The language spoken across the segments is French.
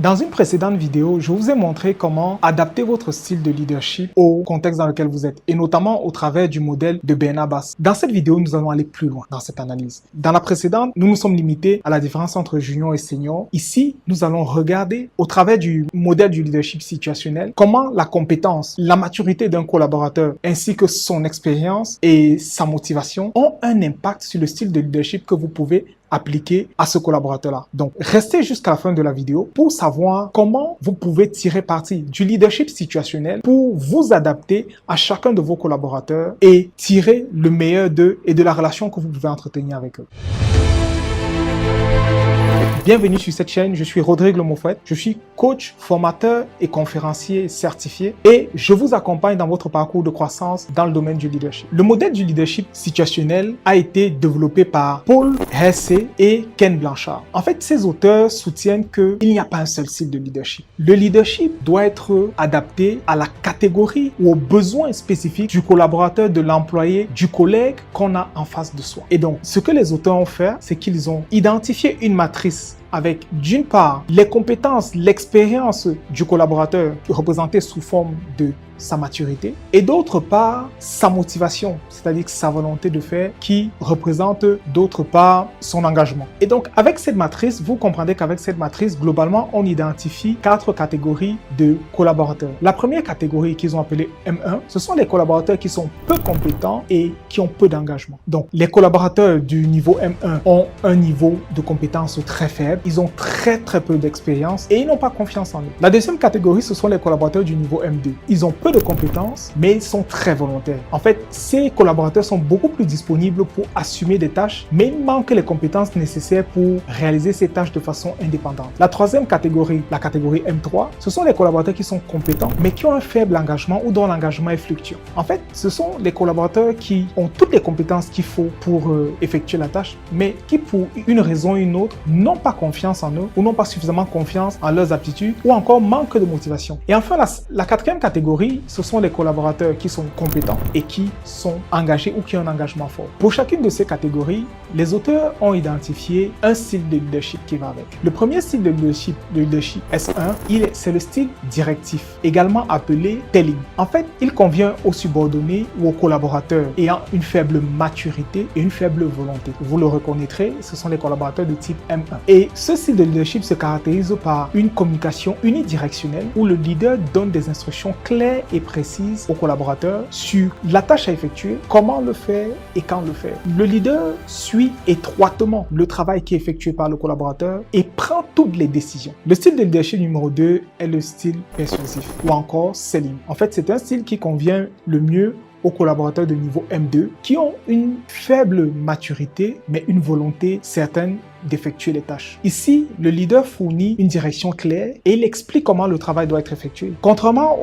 Dans une précédente vidéo, je vous ai montré comment adapter votre style de leadership au contexte dans lequel vous êtes et notamment au travers du modèle de Bernabass. Dans cette vidéo, nous allons aller plus loin dans cette analyse. Dans la précédente, nous nous sommes limités à la différence entre junior et senior. Ici, nous allons regarder au travers du modèle du leadership situationnel comment la compétence, la maturité d'un collaborateur ainsi que son expérience et sa motivation ont un impact sur le style de leadership que vous pouvez appliqué à ce collaborateur-là. Donc, restez jusqu'à la fin de la vidéo pour savoir comment vous pouvez tirer parti du leadership situationnel pour vous adapter à chacun de vos collaborateurs et tirer le meilleur d'eux et de la relation que vous pouvez entretenir avec eux. Bienvenue sur cette chaîne, je suis Rodrigue Lemoffouet, je suis coach, formateur et conférencier certifié et je vous accompagne dans votre parcours de croissance dans le domaine du leadership. Le modèle du leadership situationnel a été développé par Paul Hersey et Ken Blanchard. En fait, ces auteurs soutiennent qu'il n'y a pas un seul style de leadership. Le leadership doit être adapté à la catégorie ou aux besoins spécifiques du collaborateur, de l'employé, du collègue qu'on a en face de soi. Et donc, ce que les auteurs ont fait, c'est qu'ils ont identifié une matrice avec, d'une part, les compétences, l'expérience du collaborateur représentée sous forme de sa maturité et d'autre part, sa motivation, c'est-à-dire sa volonté de faire qui représente d'autre part son engagement. Et donc, avec cette matrice, vous comprendrez qu'avec cette matrice, globalement, on identifie 4 catégories de collaborateurs. La première catégorie qu'ils ont appelée M1, ce sont les collaborateurs qui sont peu compétents et qui ont peu d'engagement. Donc, les collaborateurs du niveau M1 ont un niveau de compétence très faible, ils ont très peu d'expérience et ils n'ont pas confiance en eux. La deuxième catégorie, ce sont les collaborateurs du niveau M2. Ils ont peu de compétences, mais ils sont très volontaires. En fait, ces collaborateurs sont beaucoup plus disponibles pour assumer des tâches, mais il manque les compétences nécessaires pour réaliser ces tâches de façon indépendante. La troisième catégorie, la catégorie M3, ce sont les collaborateurs qui sont compétents, mais qui ont un faible engagement ou dont l'engagement est fluctuant. En fait, ce sont les collaborateurs qui ont toutes les compétences qu'il faut pour effectuer la tâche, mais qui, pour une raison ou une autre, n'ont pas confiance en eux ou n'ont pas suffisamment confiance en leurs aptitudes ou encore manquent de motivation. Et enfin, la quatrième catégorie, ce sont les collaborateurs qui sont compétents et qui sont engagés ou qui ont un engagement fort. Pour chacune de ces catégories, les auteurs ont identifié un style de leadership qui va avec. Le premier style de leadership S1, c'est le style directif, également appelé telling. En fait, il convient aux subordonnés ou aux collaborateurs ayant une faible maturité et une faible volonté. Vous le reconnaîtrez, ce sont les collaborateurs de type M1. Et ce style de leadership se caractérise par une communication unidirectionnelle où le leader donne des instructions claires et précises aux collaborateurs sur la tâche à effectuer, comment le faire et quand le faire. Le leader suit étroitement le travail qui est effectué par le collaborateur et prend toutes les décisions. Le style de leadership numéro 2 est le style persuasif ou encore selling. En fait, c'est un style qui convient le mieux aux collaborateurs de niveau M2 qui ont une faible maturité mais une volonté certaine d'effectuer les tâches. Ici, le leader fournit une direction claire et il explique comment le travail doit être effectué. Contrairement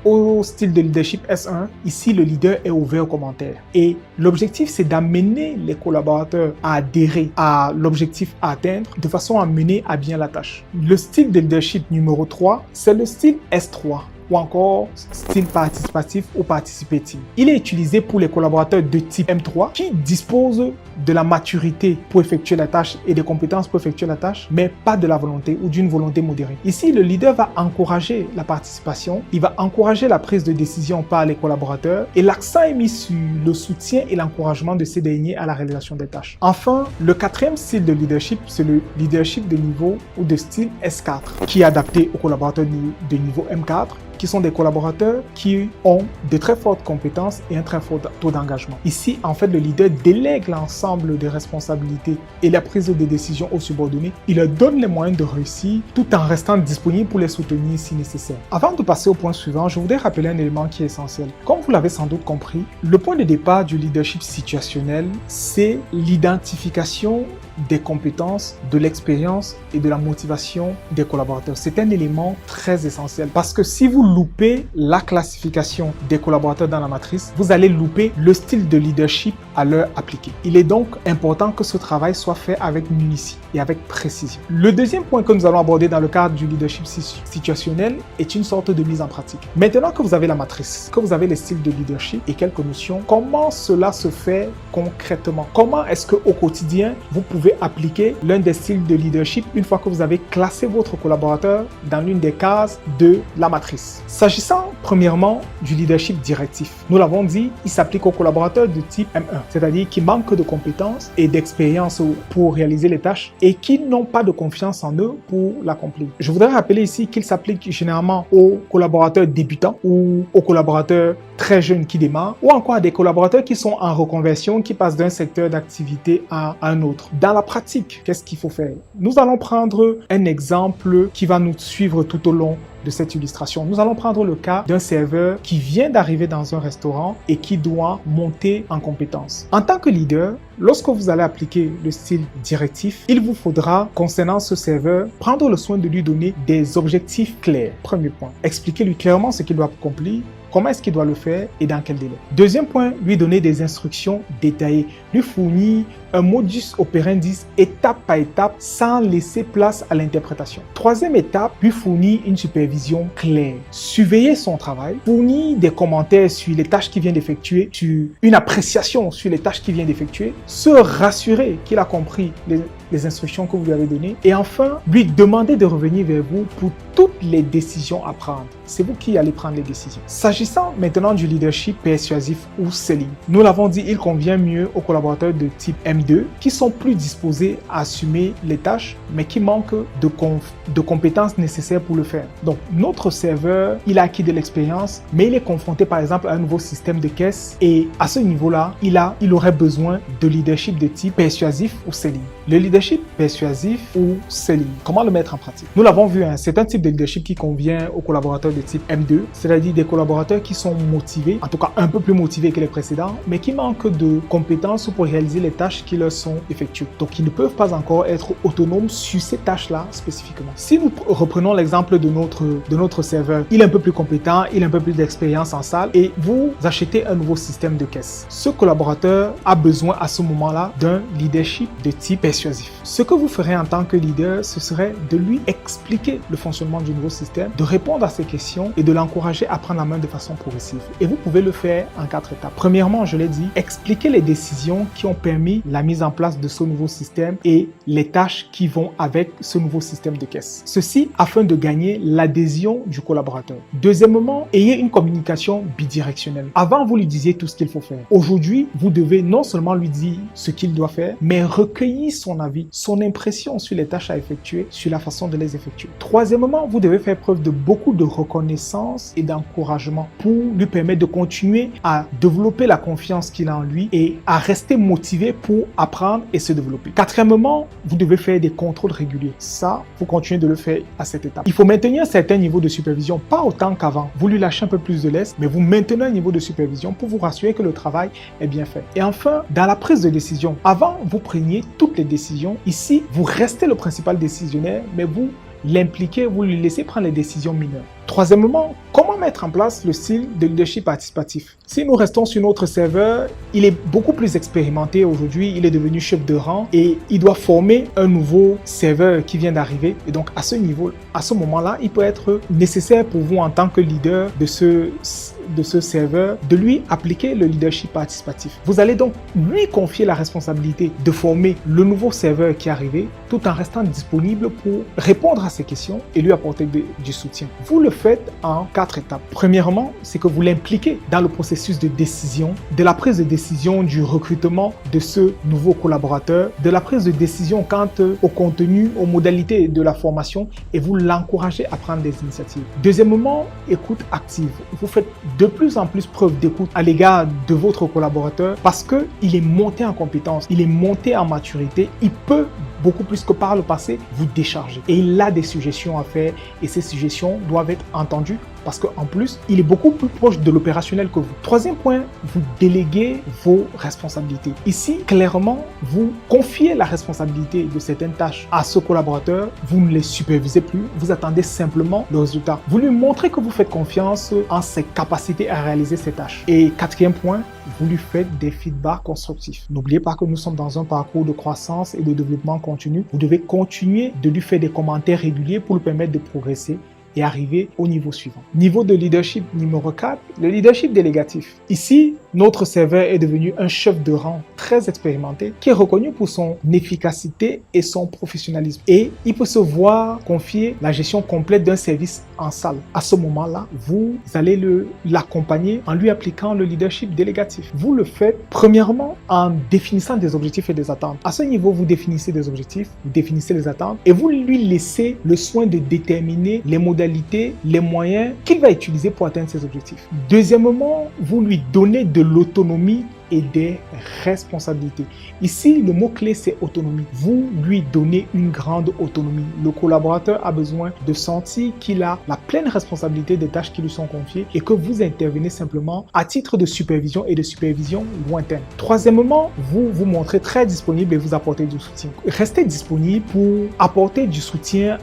au style de leadership S1, ici le leader est ouvert aux commentaires et l'objectif c'est d'amener les collaborateurs à adhérer à l'objectif à atteindre de façon à mener à bien la tâche. Le style de leadership numéro 3, c'est le style S3 ou encore style participatif ou participatif. Il est utilisé pour les collaborateurs de type M3 qui disposent de la maturité pour effectuer la tâche et des compétences pour effectuer la tâche, mais pas de la volonté ou d'une volonté modérée. Ici, le leader va encourager la participation, il va encourager la prise de décision par les collaborateurs et l'accent est mis sur le soutien et l'encouragement de ces derniers à la réalisation des tâches. Enfin, le quatrième style de leadership, c'est le leadership de niveau ou de style S4 qui est adapté aux collaborateurs de niveau M4 qui sont des collaborateurs qui ont de très fortes compétences et un très fort taux d'engagement. Ici, en fait, le leader délègue l'ensemble des responsabilités et la prise de décision aux subordonnés. Il leur donne les moyens de réussir tout en restant disponible pour les soutenir si nécessaire. Avant de passer au point suivant, je voudrais rappeler un élément qui est essentiel. Comme vous l'avez sans doute compris, le point de départ du leadership situationnel, c'est l'identification des compétences, de l'expérience et de la motivation des collaborateurs. C'est un élément très essentiel parce que si vous loupez la classification des collaborateurs dans la matrice, vous allez louper le style de leadership à leur appliquer. Il est donc important que ce travail soit fait avec munitie et avec précision. Le deuxième point que nous allons aborder dans le cadre du leadership situationnel est une sorte de mise en pratique. Maintenant que vous avez la matrice, que vous avez les styles de leadership et quelques notions, comment cela se fait concrètement? Comment est-ce qu'au quotidien, vous pouvez pouvez appliquer l'un des styles de leadership une fois que vous avez classé votre collaborateur dans l'une des cases de la matrice. S'agissant premièrement du leadership directif, nous l'avons dit, il s'applique aux collaborateurs de type M1, c'est-à-dire qui manquent de compétences et d'expérience pour réaliser les tâches et qui n'ont pas de confiance en eux pour l'accomplir. Je voudrais rappeler ici qu'il s'applique généralement aux collaborateurs débutants ou aux collaborateurs très jeunes qui démarrent ou encore à des collaborateurs qui sont en reconversion, qui passent d'un secteur d'activité à un autre. Dans la pratique, qu'est-ce qu'il faut faire? Nous allons prendre un exemple qui va nous suivre tout au long de cette illustration. Nous allons prendre le cas d'un serveur qui vient d'arriver dans un restaurant et qui doit monter en compétence. En tant que leader, lorsque vous allez appliquer le style directif, il vous faudra, concernant ce serveur, prendre le soin de lui donner des objectifs clairs. Premier point, expliquez-lui clairement ce qu'il doit accomplir, comment est-ce qu'il doit le faire et dans quel délai. Deuxième point, lui donner des instructions détaillées, lui fournir un modus operandi étape par étape sans laisser place à l'interprétation. Troisième étape, lui fournir une supervision claire, surveiller son travail, fournir des commentaires sur les tâches qu'il vient d'effectuer, sur une appréciation sur les tâches qu'il vient d'effectuer, se rassurer qu'il a compris les instructions que vous lui avez données et enfin, lui demander de revenir vers vous pour toutes les décisions à prendre. C'est vous qui allez prendre les décisions. S'agissant maintenant du leadership persuasif ou selling, nous l'avons dit, il convient mieux aux collaborateurs de type M2 qui sont plus disposés à assumer les tâches mais qui manquent de compétences nécessaires pour le faire. Donc, notre serveur, il a acquis de l'expérience mais il est confronté par exemple à un nouveau système de caisse et à ce niveau-là, il aurait besoin de leadership de type persuasif ou selling. Le leadership persuasif ou selling, comment le mettre en pratique? Nous l'avons vu, c'est un type de leadership qui convient aux collaborateurs de type M2, c'est-à-dire des collaborateurs qui sont motivés, en tout cas un peu plus motivés que les précédents, mais qui manquent de compétences pour réaliser les tâches qui leur sont effectuées. Donc, ils ne peuvent pas encore être autonomes sur ces tâches-là spécifiquement. Si nous reprenons l'exemple de notre serveur, il est un peu plus compétent, il a un peu plus d'expérience en salle et vous achetez un nouveau système de caisse. Ce collaborateur a besoin à ce moment-là d'un leadership de type persuasif. Ce que vous ferez en tant que leader, ce serait de lui expliquer le fonctionnement du nouveau système, de répondre à ses questions et de l'encourager à prendre la main de façon progressive. Et vous pouvez le faire en 4 étapes. Premièrement, je l'ai dit, expliquer les décisions qui ont permis la mise en place de ce nouveau système et les tâches qui vont avec ce nouveau système de caisse. Ceci afin de gagner l'adhésion du collaborateur. Deuxièmement, ayez une communication bidirectionnelle. Avant, vous lui disiez tout ce qu'il faut faire. Aujourd'hui, vous devez non seulement lui dire ce qu'il doit faire, mais recueillir son avis, son impression sur les tâches à effectuer, sur la façon de les effectuer. Troisièmement, vous devez faire preuve de beaucoup de reconnaissance et d'encouragement pour lui permettre de continuer à développer la confiance qu'il a en lui et à rester motivé pour apprendre et se développer. Quatrièmement, vous devez faire des contrôles réguliers. Ça, vous continuez de le faire à cette étape. Il faut maintenir un certain niveau de supervision, pas autant qu'avant. Vous lui lâchez un peu plus de laisse, mais vous maintenez un niveau de supervision pour vous rassurer que le travail est bien fait. Et enfin, dans la prise de décision, avant, vous preniez toutes les décisions. Ici, vous restez le principal décisionnaire, mais vous l'impliquez, vous lui laissez prendre les décisions mineures. Troisièmement, comment mettre en place le style de leadership participatif? Si nous restons sur notre serveur, il est beaucoup plus expérimenté aujourd'hui, il est devenu chef de rang et il doit former un nouveau serveur qui vient d'arriver. Et donc à ce niveau, à ce moment-là, il peut être nécessaire pour vous en tant que leader de ce serveur de lui appliquer le leadership participatif. Vous allez donc lui confier la responsabilité de former le nouveau serveur qui est arrivé tout en restant disponible pour répondre à ses questions et lui apporter du soutien. Vous le faites en 4 étapes. Premièrement, c'est que vous l'impliquez dans le processus de décision, de la prise de décision du recrutement de ce nouveau collaborateur, de la prise de décision quant au contenu, aux modalités de la formation et vous l'encouragez à prendre des initiatives. Deuxièmement, écoute active. Vous faites de plus en plus preuve d'écoute à l'égard de votre collaborateur parce qu'il est monté en compétence, il est monté en maturité, il peut beaucoup plus que par le passé vous décharger. Et il a des suggestions à faire et ces suggestions doivent être entendues parce qu'en plus, il est beaucoup plus proche de l'opérationnel que vous. Troisième point, vous déléguez vos responsabilités. Ici, clairement, vous confiez la responsabilité de certaines tâches à ce collaborateur, vous ne les supervisez plus, vous attendez simplement le résultat. Vous lui montrez que vous faites confiance en ses capacités à réaliser ces tâches. Et quatrième point, vous lui faites des feedbacks constructifs. N'oubliez pas que nous sommes dans un parcours de croissance et de développement continu. Vous devez continuer de lui faire des commentaires réguliers pour lui permettre de progresser et arriver au niveau suivant. Niveau de leadership numéro 4, le leadership délégatif. Ici, notre serveur est devenu un chef de rang très expérimenté qui est reconnu pour son efficacité et son professionnalisme. Et il peut se voir confier la gestion complète d'un service en salle. À ce moment-là, vous allez l'accompagner en lui appliquant le leadership délégatif. Vous le faites premièrement en définissant des objectifs et des attentes. À ce niveau, vous définissez des objectifs, vous définissez les attentes et vous lui laissez le soin de déterminer les modalités, les moyens qu'il va utiliser pour atteindre ses objectifs. Deuxièmement, vous lui donnez de l'autonomie et des responsabilités. Ici, le mot-clé, c'est autonomie. Vous lui donnez une grande autonomie. Le collaborateur a besoin de sentir qu'il a la pleine responsabilité des tâches qui lui sont confiées et que vous intervenez simplement à titre de supervision et de supervision lointaine. Troisièmement, vous vous montrez très disponible et vous apportez du soutien. Restez disponible pour apporter du soutien,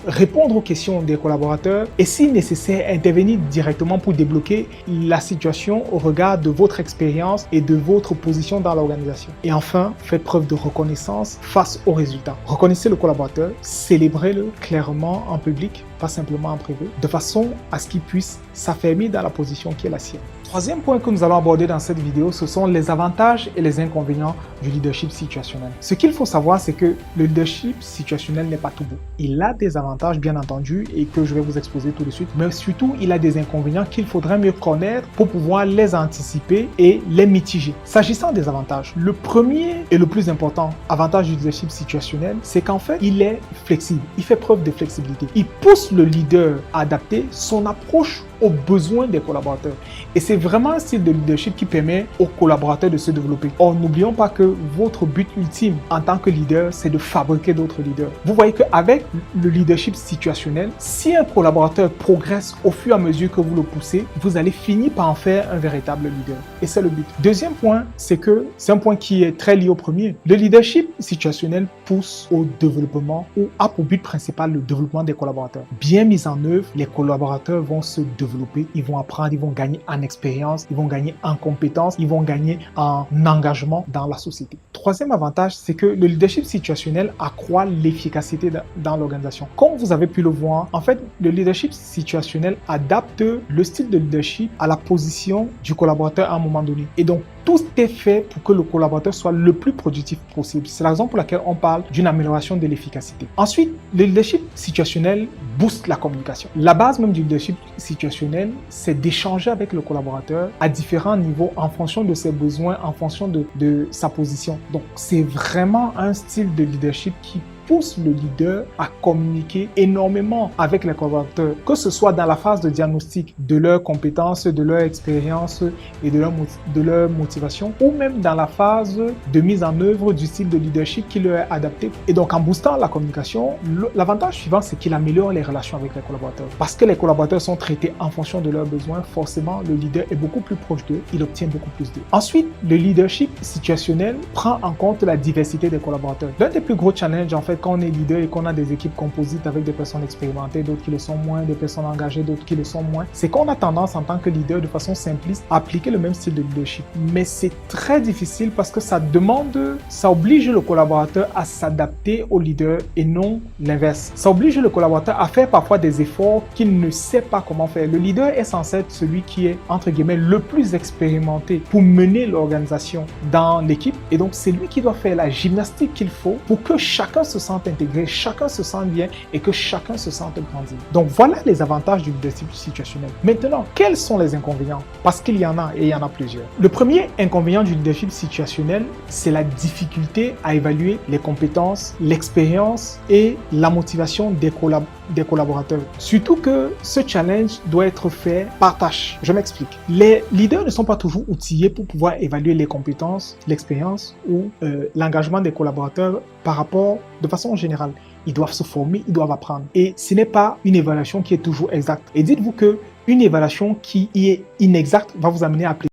répondre aux questions des collaborateurs et si nécessaire, intervenir directement pour débloquer la situation au regard de votre expérience et de votre position dans l'organisation. Et enfin, faites preuve de reconnaissance face aux résultats. Reconnaissez le collaborateur, célébrez-le clairement en public, pas simplement en privé, de façon à ce qu'il puisse s'affermir dans la position qui est la sienne. Troisième point que nous allons aborder dans cette vidéo, ce sont les avantages et les inconvénients du leadership situationnel. Ce qu'il faut savoir, c'est que le leadership situationnel n'est pas tout beau. Il a des avantages, bien entendu, et que je vais vous exposer tout de suite, mais surtout, il a des inconvénients qu'il faudrait mieux connaître pour pouvoir les anticiper et les mitiger. S'agissant des avantages, le premier et le plus important avantage du leadership situationnel, c'est qu'en fait, il est flexible. Il fait preuve de flexibilité. Il pousse le leader à adapter son approche aux besoins des collaborateurs. Et c'est vraiment un style de leadership qui permet aux collaborateurs de se développer. Or, n'oublions pas que votre but ultime en tant que leader, c'est de fabriquer d'autres leaders. Vous voyez qu'avec le leadership situationnel, si un collaborateur progresse au fur et à mesure que vous le poussez, vous allez finir par en faire un véritable leader. Et c'est le but. Deuxième point, c'est un point qui est très lié au premier. Le leadership situationnel pousse au développement ou a pour but principal le développement des collaborateurs. Bien mis en œuvre, les collaborateurs vont se développer, ils vont apprendre, ils vont gagner en expérience, ils vont gagner en compétences, ils vont gagner en engagement dans la société. Troisième avantage, c'est que le leadership situationnel accroît l'efficacité dans l'organisation. Comme vous avez pu le voir, en fait, le leadership situationnel adapte le style de leadership à la position du collaborateur à un moment donné. Et donc, tout est fait pour que le collaborateur soit le plus productif possible. C'est la raison pour laquelle on parle d'une amélioration de l'efficacité. Ensuite, le leadership situationnel booste la communication. La base même du leadership situationnel, c'est d'échanger avec le collaborateur à différents niveaux en fonction de ses besoins, en fonction de sa position. Donc, c'est vraiment un style de leadership qui pousse le leader à communiquer énormément avec les collaborateurs, que ce soit dans la phase de diagnostic de leurs compétences, de leur expérience et de leur motivation, ou même dans la phase de mise en œuvre du style de leadership qui leur est adapté. Et donc, en boostant la communication, l'avantage suivant, c'est qu'il améliore les relations avec les collaborateurs. Parce que les collaborateurs sont traités en fonction de leurs besoins, forcément, le leader est beaucoup plus proche d'eux, il obtient beaucoup plus d'eux. Ensuite, le leadership situationnel prend en compte la diversité des collaborateurs. L'un des plus gros challenges, en fait, quand on est leader et qu'on a des équipes composites avec des personnes expérimentées, d'autres qui le sont moins, des personnes engagées, d'autres qui le sont moins, c'est qu'on a tendance en tant que leader de façon simpliste à appliquer le même style de leadership. Mais c'est très difficile parce que ça oblige le collaborateur à s'adapter au leader et non l'inverse. Ça oblige le collaborateur à faire parfois des efforts qu'il ne sait pas comment faire. Le leader est censé être celui qui est, entre guillemets, le plus expérimenté pour mener l'organisation dans l'équipe. Et donc, c'est lui qui doit faire la gymnastique qu'il faut pour que chacun se sente intégré, chacun se sente bien et que chacun se sente grandi. Donc voilà les avantages du leadership situationnel. Maintenant, quels sont les inconvénients? Parce qu'il y en a et il y en a plusieurs. Le premier inconvénient du leadership situationnel, c'est la difficulté à évaluer les compétences, l'expérience et la motivation des collaborateurs. Surtout que ce challenge doit être fait par tâche. Je m'explique. Les leaders ne sont pas toujours outillés pour pouvoir évaluer les compétences, l'expérience ou l'engagement des collaborateurs par rapport de façon générale. Ils doivent se former, ils doivent apprendre. Et ce n'est pas une évaluation qui est toujours exacte. Et dites-vous que une évaluation qui est inexacte va vous amener à appliquer.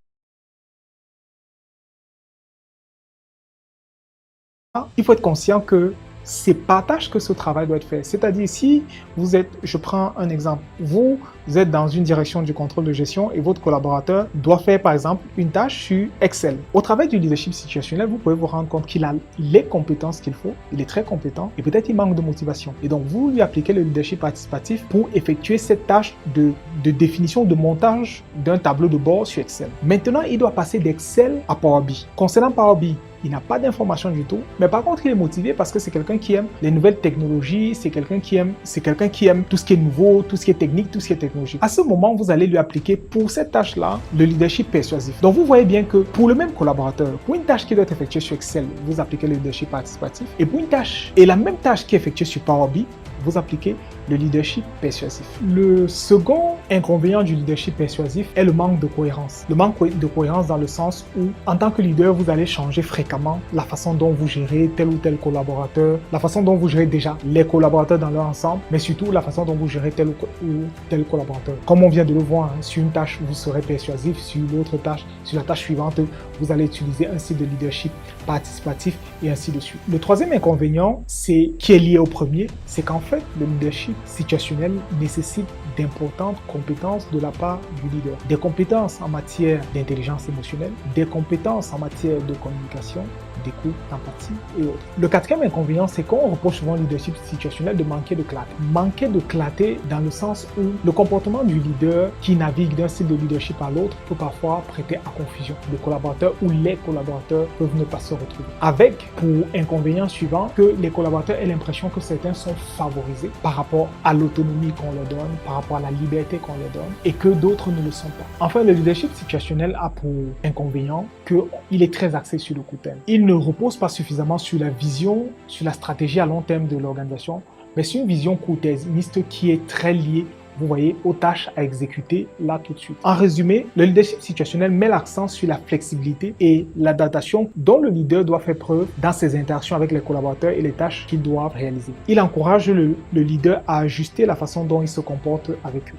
Il faut être conscient que c'est par tâche que ce travail doit être fait. C'est-à-dire, si vous êtes, je prends un exemple, vous êtes dans une direction du contrôle de gestion et votre collaborateur doit faire, par exemple, une tâche sur Excel. Au travail du leadership situationnel, vous pouvez vous rendre compte qu'il a les compétences qu'il faut, il est très compétent et peut-être il manque de motivation. Et donc, vous lui appliquez le leadership participatif pour effectuer cette tâche de définition, de montage d'un tableau de bord sur Excel. Maintenant, il doit passer d'Excel à Power BI. Concernant Power BI, il n'a pas d'informations du tout, mais par contre, il est motivé parce que c'est quelqu'un qui aime les nouvelles technologies, c'est quelqu'un qui aime tout ce qui est nouveau, tout ce qui est technique, tout ce qui est technologique. À ce moment, vous allez lui appliquer pour cette tâche-là le leadership persuasif. Donc, vous voyez bien que pour le même collaborateur, pour une tâche qui doit être effectuée sur Excel, vous appliquez le leadership participatif, et pour une tâche, et la même tâche qui est effectuée sur Power BI, vous appliquez le leadership persuasif. Le second inconvénient du leadership persuasif est le manque de cohérence. Le manque de cohérence dans le sens où, en tant que leader, vous allez changer fréquemment la façon dont vous gérez tel ou tel collaborateur, la façon dont vous gérez déjà les collaborateurs dans leur ensemble, mais surtout la façon dont vous gérez tel ou tel collaborateur. Comme on vient de le voir, sur une tâche, vous serez persuasif, sur l'autre tâche, sur la tâche suivante, vous allez utiliser un style de leadership participatif et ainsi de suite. Le troisième inconvénient, qui est lié au premier, c'est qu'en fait, le leadership situationnel nécessite d'importantes compétences de la part du leader. Des compétences en matière d'intelligence émotionnelle, des compétences en matière de communication, d'écoute, d'empathie et autres. Le quatrième inconvénient, c'est qu'on reproche souvent au leadership situationnel de manquer de clarté. Manquer de clarté dans le sens où le comportement du leader qui navigue d'un style de leadership à l'autre peut parfois prêter à confusion. Le collaborateur ou les collaborateurs peuvent ne pas se retrouver. Avec, pour inconvénient suivant, que les collaborateurs aient l'impression que certains sont favorisés par rapport à l'autonomie qu'on leur donne, par rapport à la liberté qu'on leur donne, et que d'autres ne le sont pas. Enfin, le leadership situationnel a pour inconvénient qu'il est très axé sur le court terme. Il ne repose pas suffisamment sur la vision, sur la stratégie à long terme de l'organisation, mais sur une vision court-termiste qui est très liée, vous voyez, aux tâches à exécuter là tout de suite. En résumé, le leadership situationnel met l'accent sur la flexibilité et l'adaptation dont le leader doit faire preuve dans ses interactions avec les collaborateurs et les tâches qu'ils doivent réaliser. Il encourage le leader à ajuster la façon dont il se comporte avec eux.